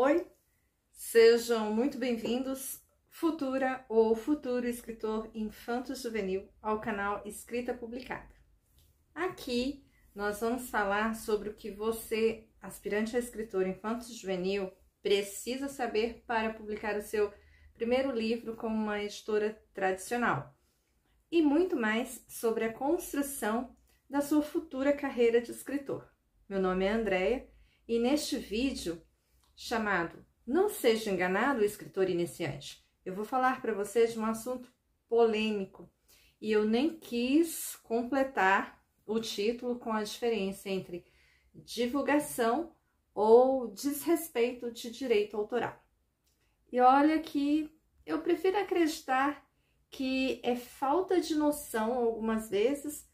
Oi, sejam muito bem-vindos, futura ou futuro escritor infanto-juvenil, ao canal Escrita Publicada. Aqui nós vamos falar sobre o que você, aspirante a escritor infanto-juvenil, precisa saber para publicar o seu primeiro livro com uma editora tradicional. E muito mais sobre a construção da sua futura carreira de escritor. Meu nome é Andréia e neste vídeo chamado Não Seja Enganado, Escritor Iniciante, eu vou falar para vocês de um assunto polêmico e eu nem quis completar o título com a diferença entre divulgação ou desrespeito de direito autoral. E olha que eu prefiro acreditar que é falta de noção algumas vezes,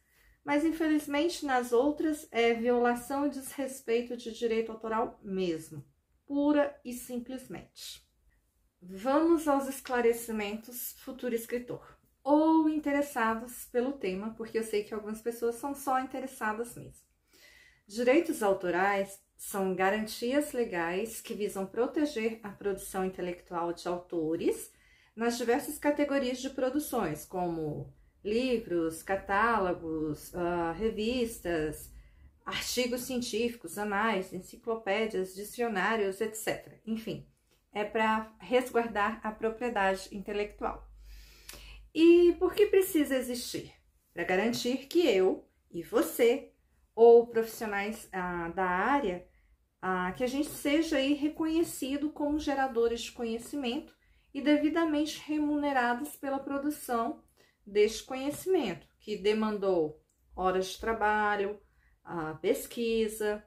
mas infelizmente nas outras é violação e desrespeito de direito autoral mesmo, pura e simplesmente. Vamos aos esclarecimentos, futuro escritor, ou interessados pelo tema, porque eu sei que algumas pessoas são só interessadas mesmo. Direitos autorais são garantias legais que visam proteger a produção intelectual de autores nas diversas categorias de produções, como livros, catálogos, revistas, artigos científicos, anais, enciclopédias, dicionários, etc. Enfim, é para resguardar a propriedade intelectual. E por que precisa existir? Para garantir que eu e você, ou profissionais da área, que a gente seja aí reconhecido como geradores de conhecimento e devidamente remunerados pela produção deste conhecimento, que demandou horas de trabalho, pesquisa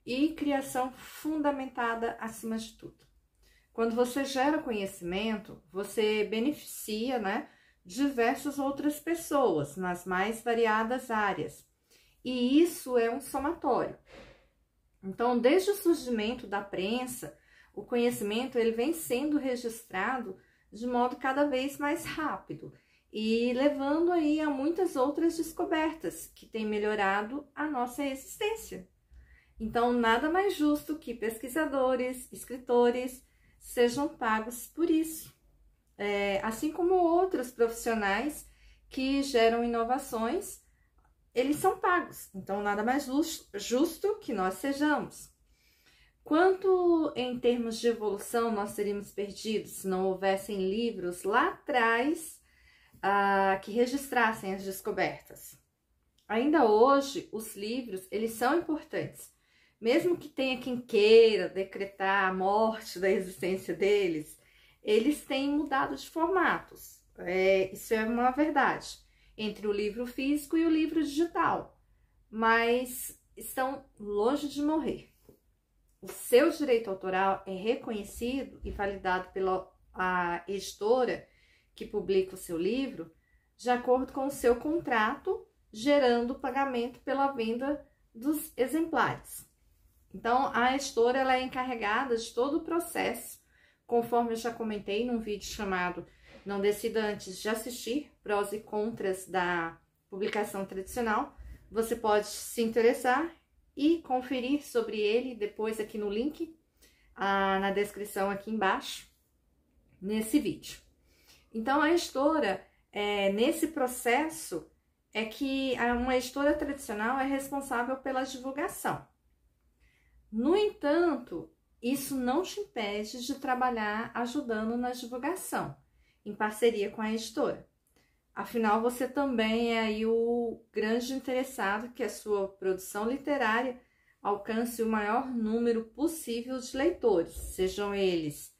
e criação fundamentada acima de tudo. Quando você gera conhecimento, você beneficia, diversas outras pessoas nas mais variadas áreas. E isso é um somatório. Então, desde o surgimento da prensa, o conhecimento ele vem sendo registrado de modo cada vez mais rápido e levando aí a muitas outras descobertas que têm melhorado a nossa existência. Então, nada mais justo que pesquisadores, escritores sejam pagos por isso. Assim como outros profissionais que geram inovações, eles são pagos. Então, nada mais justo que nós sejamos. Quanto em termos de evolução nós teríamos perdido se não houvessem livros lá atrás que registrassem as descobertas? Ainda hoje, os livros, eles são importantes. Mesmo que tenha quem queira decretar a morte da existência deles, eles têm mudado de formatos. Isso é uma verdade, entre o livro físico e o livro digital, mas estão longe de morrer. O seu direito autoral é reconhecido e validado pela editora que publica o seu livro, de acordo com o seu contrato, gerando pagamento pela venda dos exemplares. Então, a editora ela é encarregada de todo o processo, conforme eu já comentei num vídeo chamado Não Decida Antes de Assistir, prós e contras da publicação tradicional. Você pode se interessar e conferir sobre ele depois aqui no link, na descrição aqui embaixo, nesse vídeo. Então, a editora, nesse processo, é que uma editora tradicional é responsável pela divulgação. No entanto, isso não te impede de trabalhar ajudando na divulgação, em parceria com a editora. Afinal, você também é aí o grande interessado que a sua produção literária alcance o maior número possível de leitores, sejam eles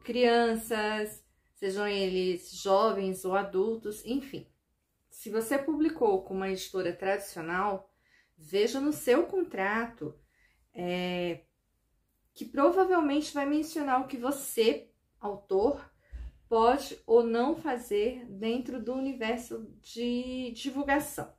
crianças, sejam eles jovens ou adultos, enfim. Se você publicou com uma editora tradicional, veja no seu contrato que provavelmente vai mencionar o que você, autor, pode ou não fazer dentro do universo de divulgação.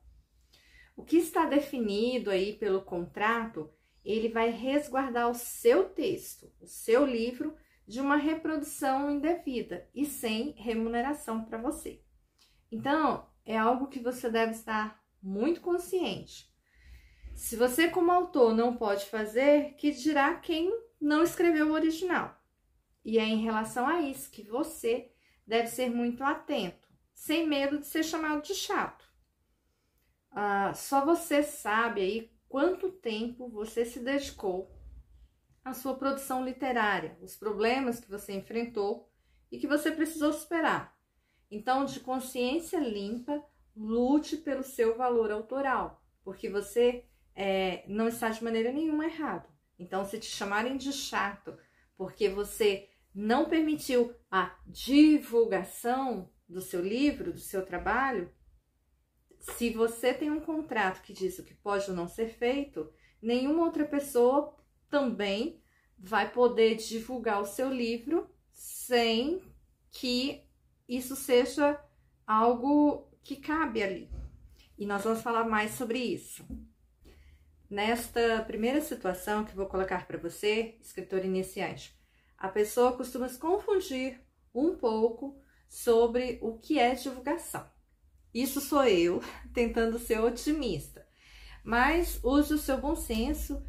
O que está definido aí pelo contrato, ele vai resguardar o seu texto, o seu livro, de uma reprodução indevida e sem remuneração para você. Então, é algo que você deve estar muito consciente. Se você, como autor, não pode fazer, que dirá quem não escreveu o original. E é em relação a isso que você deve ser muito atento, sem medo de ser chamado de chato. Só você sabe aí quanto tempo você se dedicou à sua produção literária, os problemas que você enfrentou e que você precisou superar. Então, de consciência limpa, lute pelo seu valor autoral, porque você não está de maneira nenhuma errado. Então, se te chamarem de chato porque você não permitiu a divulgação do seu livro, do seu trabalho, se você tem um contrato que diz o que pode ou não ser feito, nenhuma outra pessoa também vai poder divulgar o seu livro sem que isso seja algo que cabe ali. E nós vamos falar mais sobre isso. Nesta primeira situação que vou colocar para você, escritor iniciante, a pessoa costuma se confundir um pouco sobre o que é divulgação. Isso sou eu tentando ser otimista, mas use o seu bom senso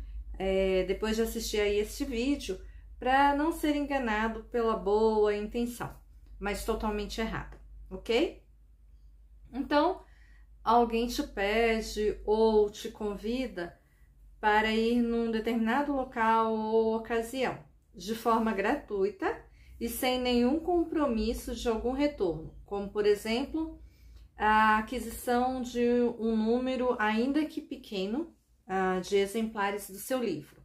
depois de assistir aí este vídeo para não ser enganado pela boa intenção, mas totalmente errada, ok? Então, alguém te pede ou te convida para ir num determinado local ou ocasião, de forma gratuita e sem nenhum compromisso de algum retorno, como, por exemplo, a aquisição de um número, ainda que pequeno, de exemplares do seu livro,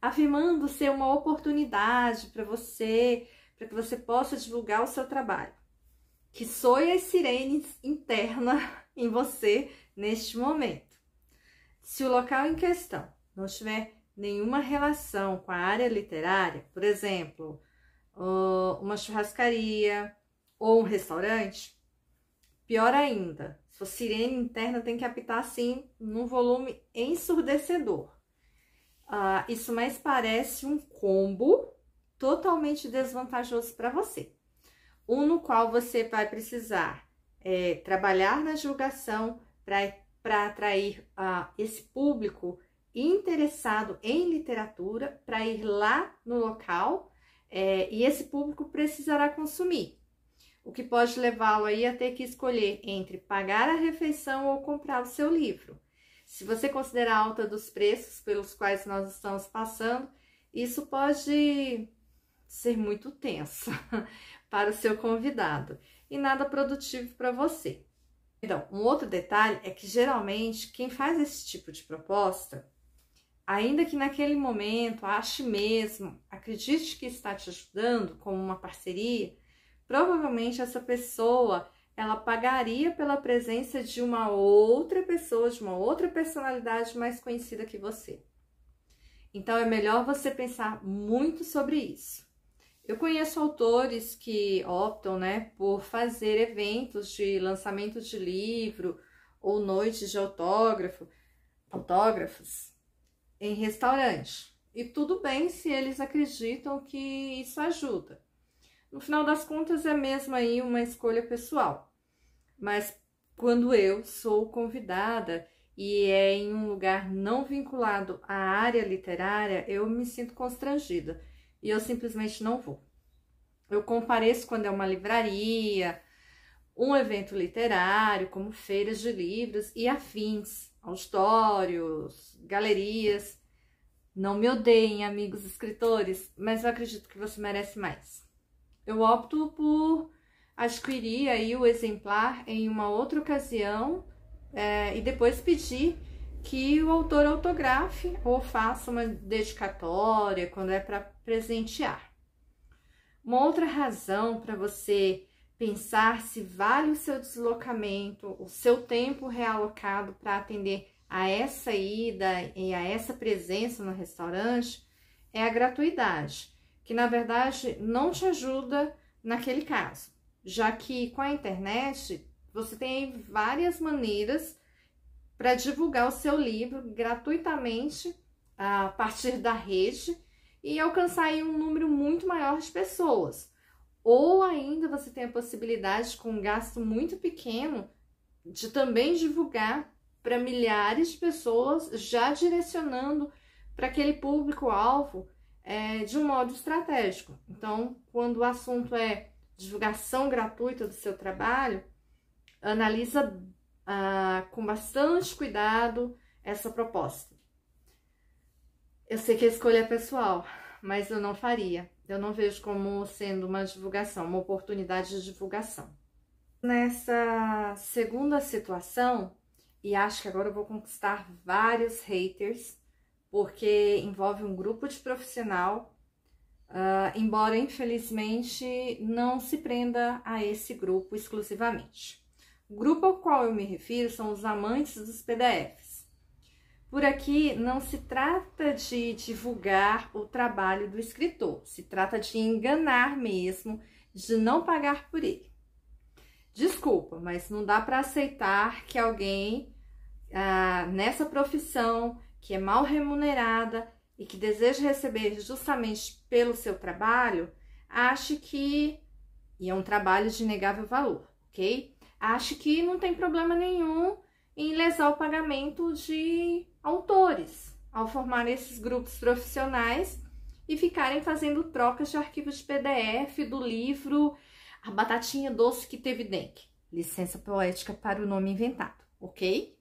afirmando ser uma oportunidade para que você possa divulgar o seu trabalho, que soe as sirenes internas em você neste momento. Se o local em questão não tiver nenhuma relação com a área literária, por exemplo, uma churrascaria ou um restaurante, pior ainda, sua sirene interna tem que apitar assim num volume ensurdecedor. Isso mais parece um combo totalmente desvantajoso para você. No qual você vai precisar trabalhar na divulgação para atrair esse público interessado em literatura para ir lá no local e esse público precisará consumir, o que pode levá-lo aí a ter que escolher entre pagar a refeição ou comprar o seu livro. Se você considerar a alta dos preços pelos quais nós estamos passando, isso pode ser muito tenso para o seu convidado e nada produtivo para você. Então, um outro detalhe é que geralmente quem faz esse tipo de proposta, ainda que naquele momento ache mesmo, acredite que está te ajudando como uma parceria, provavelmente essa pessoa ela pagaria pela presença de uma outra pessoa, de uma outra personalidade mais conhecida que você. Então é melhor você pensar muito sobre isso. Eu conheço autores que optam, por fazer eventos de lançamento de livro ou noites de autógrafos em restaurante. E tudo bem se eles acreditam que isso ajuda. No final das contas, é mesmo aí uma escolha pessoal. Mas quando eu sou convidada e é em um lugar não vinculado à área literária, eu me sinto constrangida e eu simplesmente não vou. Eu compareço quando é uma livraria, um evento literário, como feiras de livros e afins, auditórios, galerias. Não me odeiem, amigos escritores, mas eu acredito que você merece mais. Eu opto por adquirir aí o exemplar em uma outra ocasião e depois pedir que o autor autografe ou faça uma dedicatória quando é para presentear. Uma outra razão para você pensar se vale o seu deslocamento, o seu tempo realocado para atender a essa ida e a essa presença no restaurante é a gratuidade, que na verdade não te ajuda naquele caso, já que com a internet você tem várias maneiras para divulgar o seu livro gratuitamente a partir da rede e alcançar aí um número muito maior de pessoas. Ou ainda você tem a possibilidade, com um gasto muito pequeno, de também divulgar para milhares de pessoas, já direcionando para aquele público-alvo de um modo estratégico. Então, quando o assunto é divulgação gratuita do seu trabalho, analisa com bastante cuidado essa proposta. Eu sei que a escolha é pessoal, mas eu não faria. Eu não vejo como sendo uma divulgação, uma oportunidade de divulgação. Nessa segunda situação, e acho que agora eu vou conquistar vários haters, porque envolve um grupo de profissional, embora infelizmente não se prenda a esse grupo exclusivamente. O grupo ao qual eu me refiro são os amantes dos PDFs. Por aqui não se trata de divulgar o trabalho do escritor, se trata de enganar mesmo, de não pagar por ele. Desculpa, mas não dá para aceitar que alguém nessa profissão, que é mal remunerada e que deseja receber justamente pelo seu trabalho, ache que, e é um trabalho de inegável valor, ok? Ache que não tem problema nenhum em lesar o pagamento de autores ao formar esses grupos profissionais e ficarem fazendo trocas de arquivos de PDF do livro A Batatinha Doce que Teve Dengue. Licença poética para o nome inventado, ok?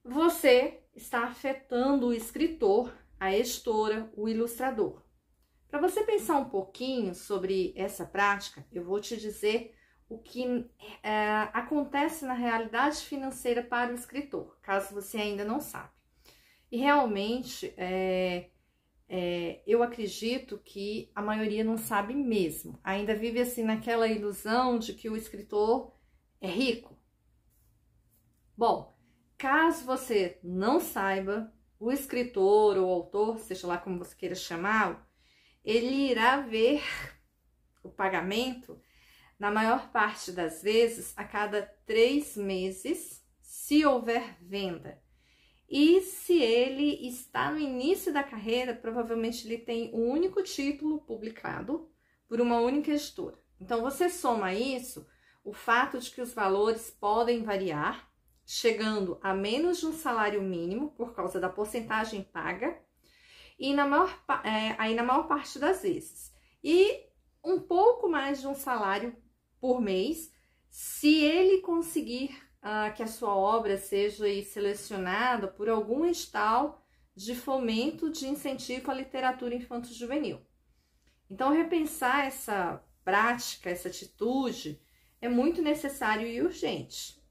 Você está afetando o escritor, a editora, o ilustrador. Para você pensar um pouquinho sobre essa prática, eu vou te dizer o que acontece na realidade financeira para o escritor, caso você ainda não sabe. E realmente, eu acredito que a maioria não sabe mesmo. Ainda vive assim naquela ilusão de que o escritor é rico. Bom, caso você não saiba, o escritor ou autor, seja lá como você queira chamá-lo, ele irá ver o pagamento, na maior parte das vezes, a cada 3 meses, se houver venda. E se ele está no início da carreira, provavelmente ele tem um único título publicado por uma única editora. Então, você soma isso, o fato de que os valores podem variar, chegando a menos de um salário mínimo, por causa da porcentagem paga, e na maior parte das vezes. E um pouco mais de um salário por mês, se ele conseguir que a sua obra seja selecionada por algum edital de fomento de incentivo à literatura infanto-juvenil. Então, repensar essa prática, essa atitude, é muito necessário e urgente.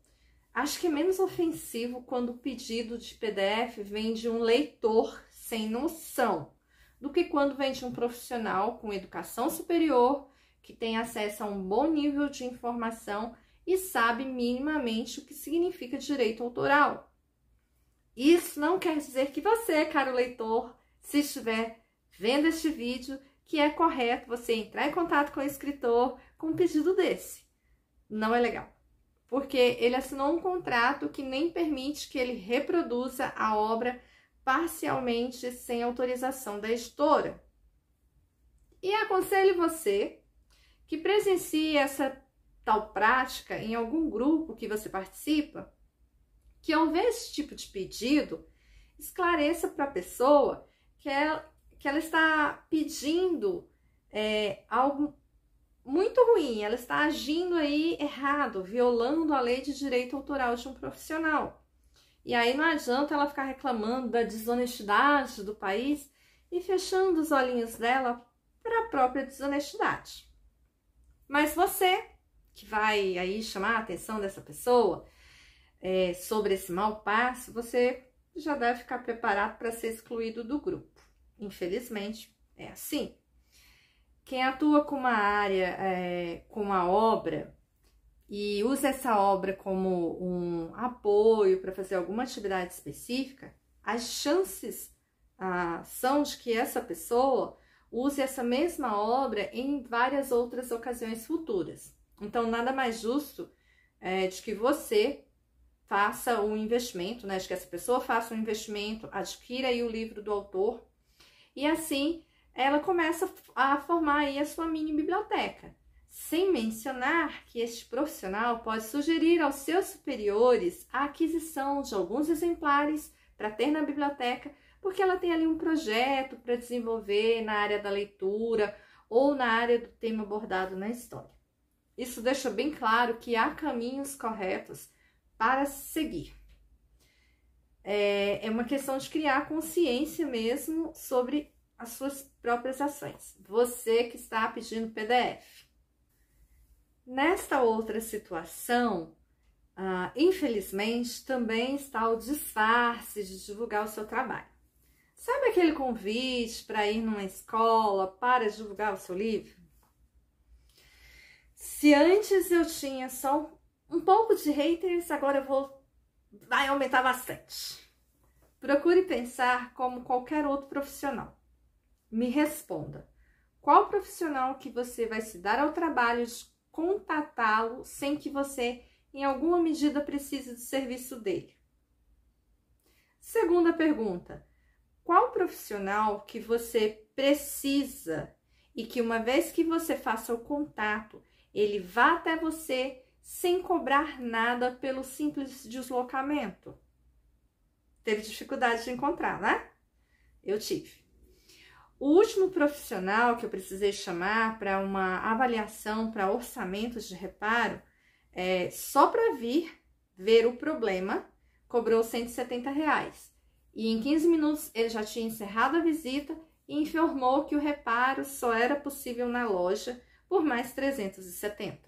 Acho que é menos ofensivo quando o pedido de PDF vem de um leitor sem noção, do que quando vem de um profissional com educação superior, que tem acesso a um bom nível de informação e sabe minimamente o que significa direito autoral. Isso não quer dizer que você, caro leitor, se estiver vendo este vídeo, que é correto você entrar em contato com o escritor com um pedido desse. Não é legal, porque ele assinou um contrato que nem permite que ele reproduza a obra parcialmente sem autorização da editora. E aconselho você que presencie essa tal prática em algum grupo que você participa, que ao ver esse tipo de pedido, esclareça para a pessoa que ela está pedindo algo muito ruim, ela está agindo aí errado, violando a lei de direito autoral de um profissional. E aí não adianta ela ficar reclamando da desonestidade do país e fechando os olhinhos dela para a própria desonestidade. Mas você, que vai aí chamar a atenção dessa pessoa sobre esse mau passo, você já deve ficar preparado para ser excluído do grupo. Infelizmente, é assim. Quem atua com uma área, com uma obra, e usa essa obra como um apoio para fazer alguma atividade específica, as chances são de que essa pessoa use essa mesma obra em várias outras ocasiões futuras. Então, nada mais justo de que você faça um investimento, né? De que essa pessoa faça um investimento, adquira aí o livro do autor, e assim ela começa a formar aí a sua mini biblioteca. Sem mencionar que este profissional pode sugerir aos seus superiores a aquisição de alguns exemplares para ter na biblioteca, porque ela tem ali um projeto para desenvolver na área da leitura ou na área do tema abordado na história. Isso deixa bem claro que há caminhos corretos para seguir. É uma questão de criar consciência mesmo sobre as suas próprias ações. Você que está pedindo PDF. Nesta outra situação, infelizmente, também está o disfarce de divulgar o seu trabalho. Sabe aquele convite para ir numa escola para divulgar o seu livro? Se antes eu tinha só um pouco de haters, agora vai aumentar bastante. Procure pensar como qualquer outro profissional. Me responda, qual profissional que você vai se dar ao trabalho de contatá-lo sem que você, em alguma medida, precise do serviço dele? Segunda pergunta, qual profissional que você precisa e que uma vez que você faça o contato, ele vá até você sem cobrar nada pelo simples deslocamento? Teve dificuldade de encontrar, né? Eu tive. O último profissional que eu precisei chamar para uma avaliação para orçamentos de reparo, só para vir ver o problema, cobrou R$170. E em 15 minutos ele já tinha encerrado a visita e informou que o reparo só era possível na loja por mais 370.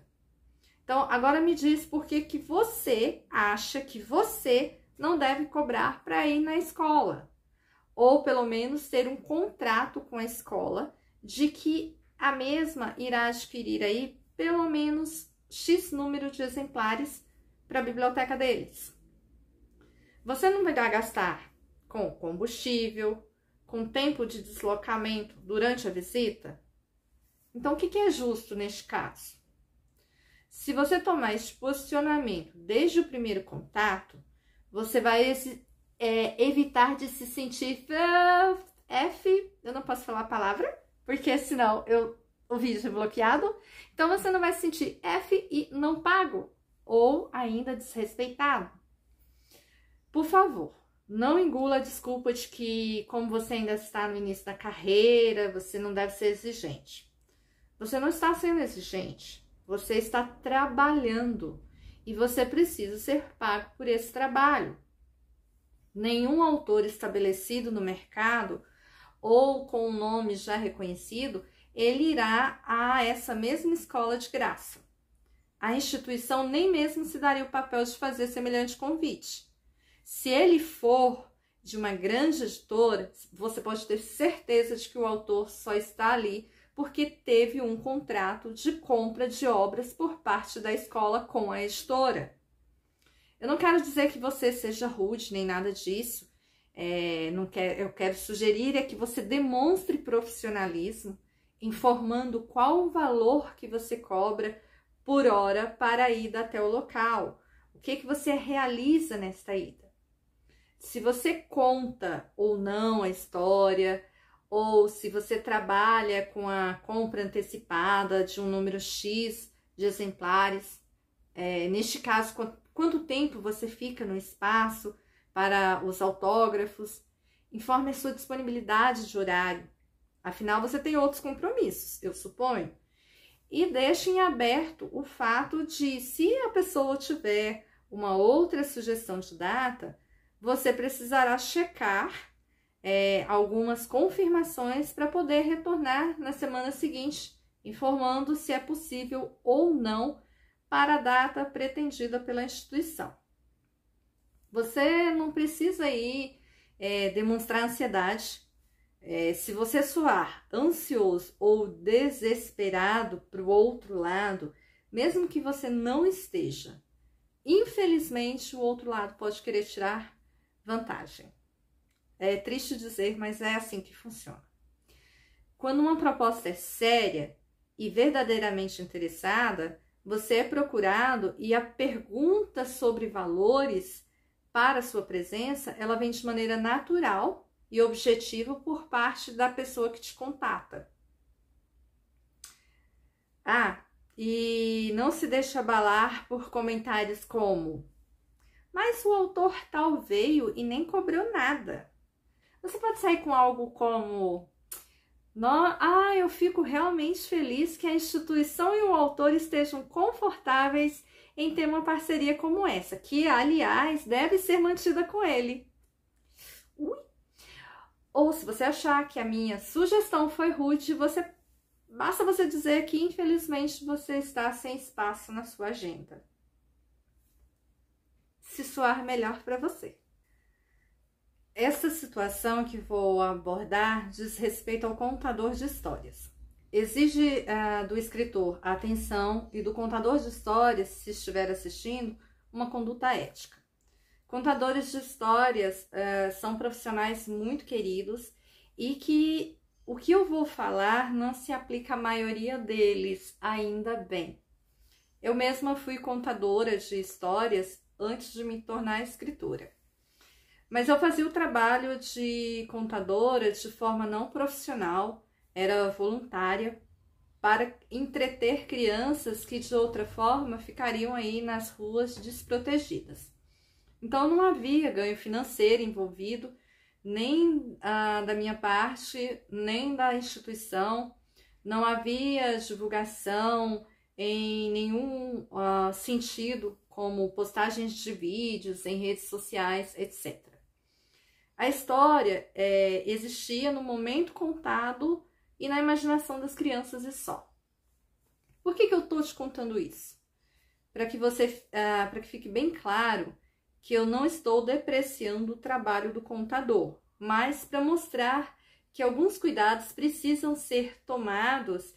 Então, agora me diz por que você acha que você não deve cobrar para ir na escola. Ou pelo menos ter um contrato com a escola de que a mesma irá adquirir aí pelo menos X número de exemplares para a biblioteca deles. Você não vai gastar com combustível, com tempo de deslocamento durante a visita? Então, o que é justo neste caso? Se você tomar esse posicionamento desde o primeiro contato, você vai evitar de se sentir eu não posso falar a palavra, porque senão o vídeo é bloqueado. Então, você não vai se sentir e não pago, ou ainda desrespeitado. Por favor, não engula a desculpa de que, como você ainda está no início da carreira, você não deve ser exigente. Você não está sendo exigente, você está trabalhando e você precisa ser pago por esse trabalho. Nenhum autor estabelecido no mercado ou com um nome já reconhecido, ele irá a essa mesma escola de graça. A instituição nem mesmo se daria o papel de fazer semelhante convite. Se ele for de uma grande editora, você pode ter certeza de que o autor só está ali porque teve um contrato de compra de obras por parte da escola com a editora. Eu não quero dizer que você seja rude, nem nada disso. Eu quero sugerir que você demonstre profissionalismo, informando qual o valor que você cobra por hora para a ida até o local. O que você realiza nesta ida? Se você conta ou não a história, ou se você trabalha com a compra antecipada de um número X de exemplares, neste caso, quanto tempo você fica no espaço para os autógrafos, informe a sua disponibilidade de horário. Afinal, você tem outros compromissos, eu suponho. E deixe em aberto o fato de, se a pessoa tiver uma outra sugestão de data, você precisará checar algumas confirmações para poder retornar na semana seguinte, informando se é possível ou não para a data pretendida pela instituição. Você não precisa aí demonstrar ansiedade. Se você soar ansioso ou desesperado para o outro lado, mesmo que você não esteja, infelizmente o outro lado pode querer tirar vantagem. É triste dizer, mas é assim que funciona. Quando uma proposta é séria e verdadeiramente interessada, você é procurado e a pergunta sobre valores para a sua presença, ela vem de maneira natural e objetiva por parte da pessoa que te contata. E não se deixe abalar por comentários como: mas o autor tal veio e nem cobrou nada. Você pode sair com algo como: eu fico realmente feliz que a instituição e o autor estejam confortáveis em ter uma parceria como essa, que, aliás, deve ser mantida com ele. Ui. Ou se você achar que a minha sugestão foi rude, basta você dizer que, infelizmente, você está sem espaço na sua agenda. Se soar melhor para você. Essa situação que vou abordar diz respeito ao contador de histórias. Exige do escritor a atenção e do contador de histórias, se estiver assistindo, uma conduta ética. Contadores de histórias são profissionais muito queridos e que o que eu vou falar não se aplica à maioria deles, ainda bem. Eu mesma fui contadora de histórias antes de me tornar escritora. Mas eu fazia o trabalho de contadora de forma não profissional, era voluntária, para entreter crianças que de outra forma ficariam aí nas ruas desprotegidas. Então não havia ganho financeiro envolvido, nem da minha parte, nem da instituição, não havia divulgação em nenhum sentido, como postagens de vídeos em redes sociais, etc. A história existia no momento contado e na imaginação das crianças e só. Por que eu estou te contando isso? Para que fique bem claro que eu não estou depreciando o trabalho do contador, mas para mostrar que alguns cuidados precisam ser tomados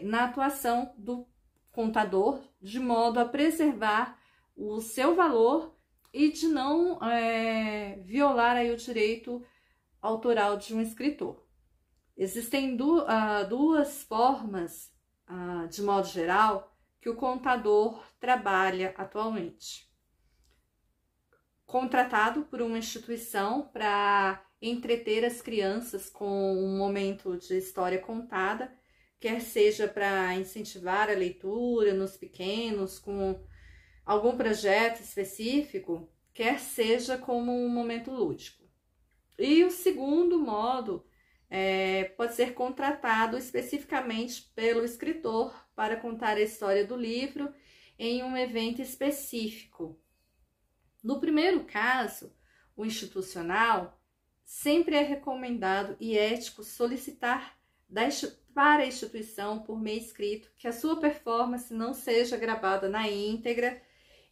na atuação do contador, de modo a preservar o seu valor e de não violar aí o direito autoral de um escritor. Existem duas formas, de modo geral, que o contador trabalha atualmente. Contratado por uma instituição para entreter as crianças com um momento de história contada, quer seja para incentivar a leitura nos pequenos, com algum projeto específico, quer seja como um momento lúdico. E o segundo modo pode ser contratado especificamente pelo escritor para contar a história do livro em um evento específico. No primeiro caso, o institucional, sempre é recomendado e ético solicitar para a instituição, por meio escrito, que a sua performance não seja gravada na íntegra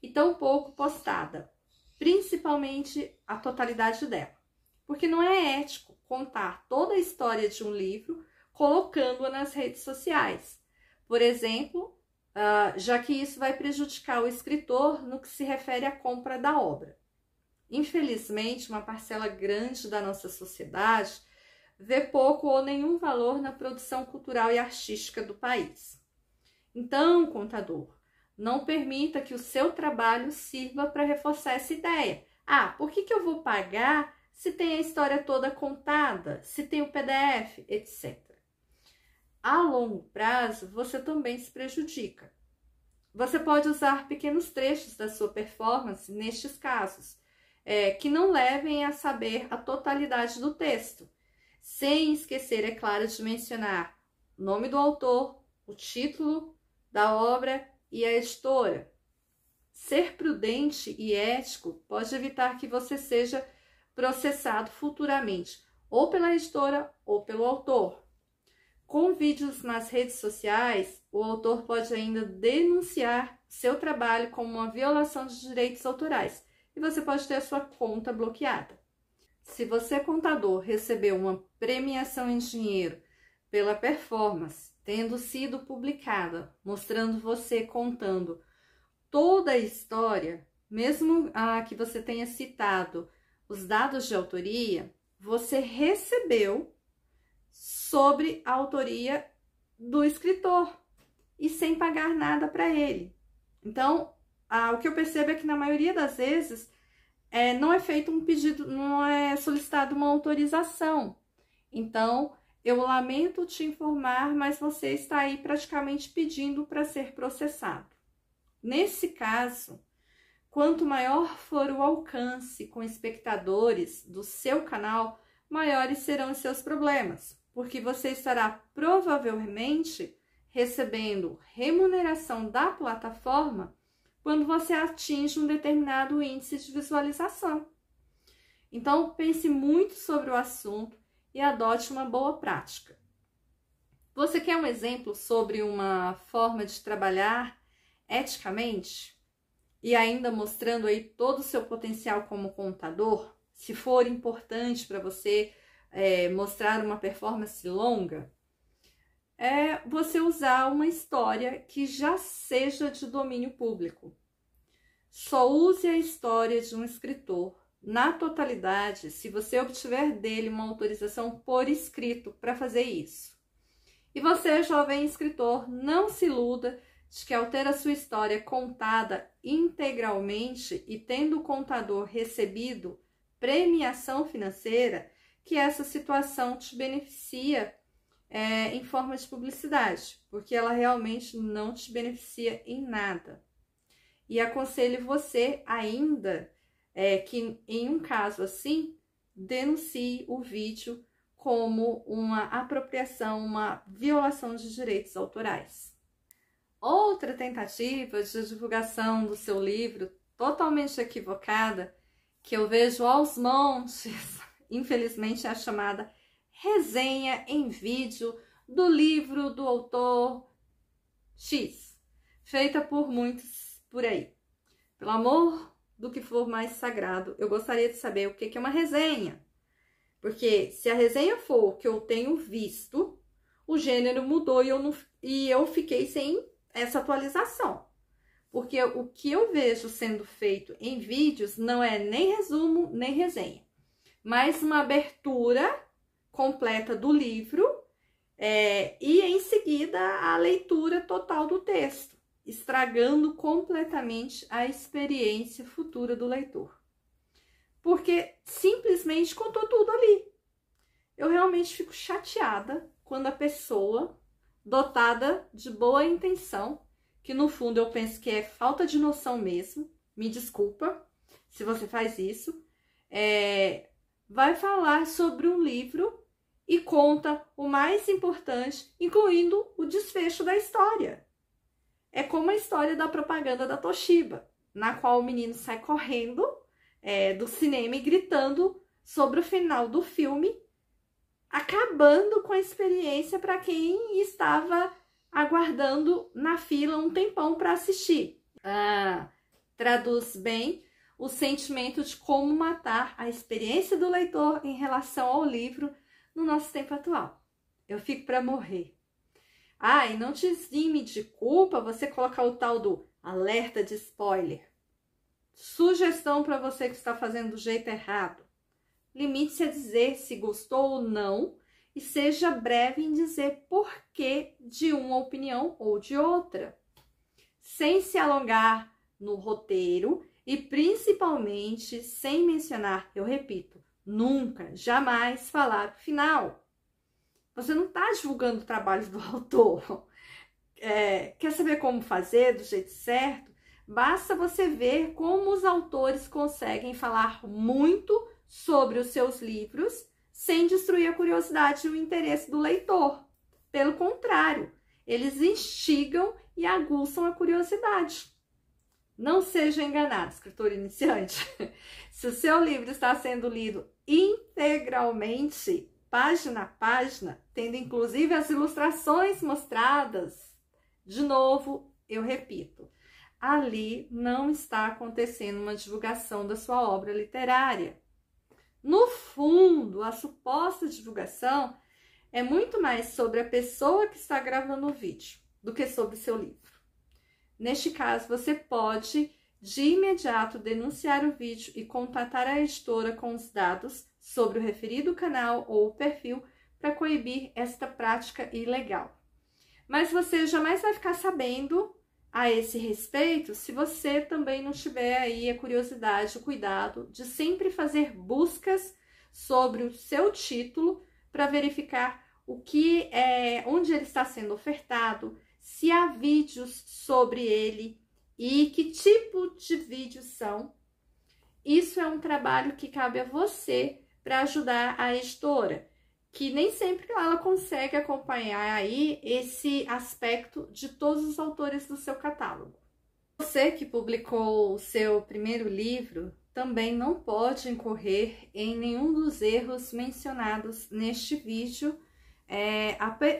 e tampouco postada, principalmente a totalidade dela. Porque não é ético contar toda a história de um livro colocando-a nas redes sociais. Por exemplo, já que isso vai prejudicar o escritor no que se refere à compra da obra. Infelizmente, uma parcela grande da nossa sociedade vê pouco ou nenhum valor na produção cultural e artística do país. Então, contador, não permita que o seu trabalho sirva para reforçar essa ideia. Por que eu vou pagar se tem a história toda contada, se tem o PDF, etc. A longo prazo, você também se prejudica. Você pode usar pequenos trechos da sua performance nestes casos, que não levem a saber a totalidade do texto, sem esquecer, é claro, de mencionar o nome do autor, o título da obra e a editora. Ser prudente e ético pode evitar que você seja processado futuramente, ou pela editora ou pelo autor. Com vídeos nas redes sociais, o autor pode ainda denunciar seu trabalho como uma violação de direitos autorais e você pode ter a sua conta bloqueada. Se você, contador, recebeu uma premiação em dinheiro pela performance, tendo sido publicada, mostrando você contando toda a história, mesmo que você tenha citado os dados de autoria, você recebeu sobre a autoria do escritor e sem pagar nada para ele. Então, o que eu percebo é que na maioria das vezes não é feito um pedido, não é solicitada uma autorização. Então, eu lamento te informar, mas você está aí praticamente pedindo para ser processado. Nesse caso, quanto maior for o alcance com espectadores do seu canal, maiores serão os seus problemas, porque você estará provavelmente recebendo remuneração da plataforma quando você atinge um determinado índice de visualização. Então, pense muito sobre o assunto e adote uma boa prática. Você quer um exemplo sobre uma forma de trabalhar eticamente e ainda mostrando aí todo o seu potencial como contador? Se for importante para você mostrar uma performance longa, é você usar uma história que já seja de domínio público. Só use a história de um escritor na totalidade se você obtiver dele uma autorização por escrito para fazer isso. E você, jovem escritor, não se iluda de que ao ter a sua história contada integralmente e tendo o contador recebido premiação financeira, que essa situação te beneficia em forma de publicidade, porque ela realmente não te beneficia em nada. E aconselho você ainda que em um caso assim, denuncie o vídeo como uma apropriação, uma violação de direitos autorais. Outra tentativa de divulgação do seu livro, totalmente equivocada, que eu vejo aos montes, infelizmente é a chamada resenha em vídeo do livro do autor X, feita por muitos por aí. Pelo amor do que for mais sagrado, eu gostaria de saber o que é uma resenha. Porque se a resenha for o que eu tenho visto, o gênero mudou e eu fiquei sem essa atualização. Porque o que eu vejo sendo feito em vídeos não é nem resumo, nem resenha, mas uma abertura completa do livro e em seguida a leitura total do texto, estragando completamente a experiência futura do leitor. Porque simplesmente contou tudo ali. Eu realmente fico chateada quando a pessoa, dotada de boa intenção, que no fundo eu penso que é falta de noção mesmo, me desculpa se você faz isso, vai falar sobre um livro e conta o mais importante, incluindo o desfecho da história. É como a história da propaganda da Toshiba, na qual o menino sai correndo do cinema e gritando sobre o final do filme, acabando com a experiência para quem estava aguardando na fila um tempão para assistir. Traduz bem o sentimento de como matar a experiência do leitor em relação ao livro no nosso tempo atual. Eu fico para morrer. E não te exime de culpa você colocar o tal do alerta de spoiler. Sugestão para você que está fazendo do jeito errado. Limite-se a dizer se gostou ou não e seja breve em dizer porquê de uma opinião ou de outra, sem se alongar no roteiro e principalmente sem mencionar, eu repito, nunca, jamais falar o final. Você não está divulgando o trabalho do autor. Quer saber como fazer do jeito certo? Basta você ver como os autores conseguem falar muito sobre os seus livros sem destruir a curiosidade e o interesse do leitor. Pelo contrário, eles instigam e aguçam a curiosidade. Não seja enganado, escritor iniciante. Se o seu livro está sendo lido integralmente, página a página, tendo inclusive as ilustrações mostradas, de novo, eu repito, ali não está acontecendo uma divulgação da sua obra literária. No fundo, a suposta divulgação é muito mais sobre a pessoa que está gravando o vídeo do que sobre seu livro. Neste caso, você pode, de imediato, denunciar o vídeo e contatar a editora com os dados sobre o referido canal ou perfil para coibir esta prática ilegal. Mas você jamais vai ficar sabendo a esse respeito se você também não tiver aí a curiosidade, o cuidado de sempre fazer buscas sobre o seu título para verificar onde ele está sendo ofertado, se há vídeos sobre ele e que tipo de vídeos são. Isso é um trabalho que cabe a você para ajudar a editora, que nem sempre ela consegue acompanhar aí esse aspecto de todos os autores do seu catálogo. Você que publicou o seu primeiro livro também não pode incorrer em nenhum dos erros mencionados neste vídeo,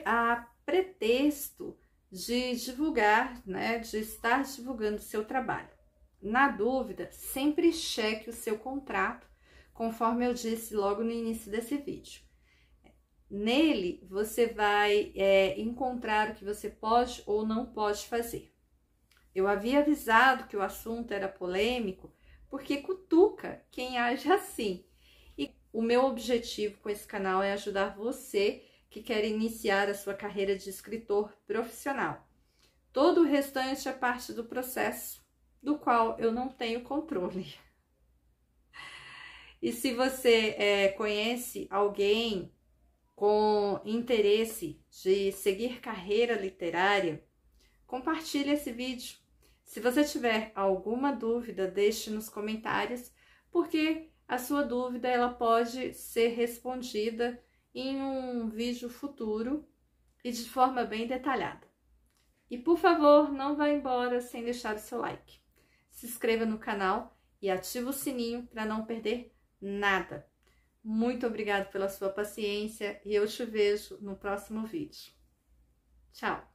a pretexto de divulgar, né, de estar divulgando o seu trabalho. Na dúvida, sempre cheque o seu contrato, conforme eu disse logo no início desse vídeo. Nele, você vai encontrar o que você pode ou não pode fazer. Eu havia avisado que o assunto era polêmico, porque cutuca quem age assim. E o meu objetivo com esse canal é ajudar você que quer iniciar a sua carreira de escritor profissional. Todo o restante é parte do processo, do qual eu não tenho controle. E se você conhece alguém com interesse de seguir carreira literária, compartilhe esse vídeo. Se você tiver alguma dúvida, deixe nos comentários, porque a sua dúvida ela pode ser respondida em um vídeo futuro e de forma bem detalhada. E por favor, não vá embora sem deixar o seu like. Se inscreva no canal e ative o sininho para não perder nada. Muito obrigada pela sua paciência e eu te vejo no próximo vídeo. Tchau!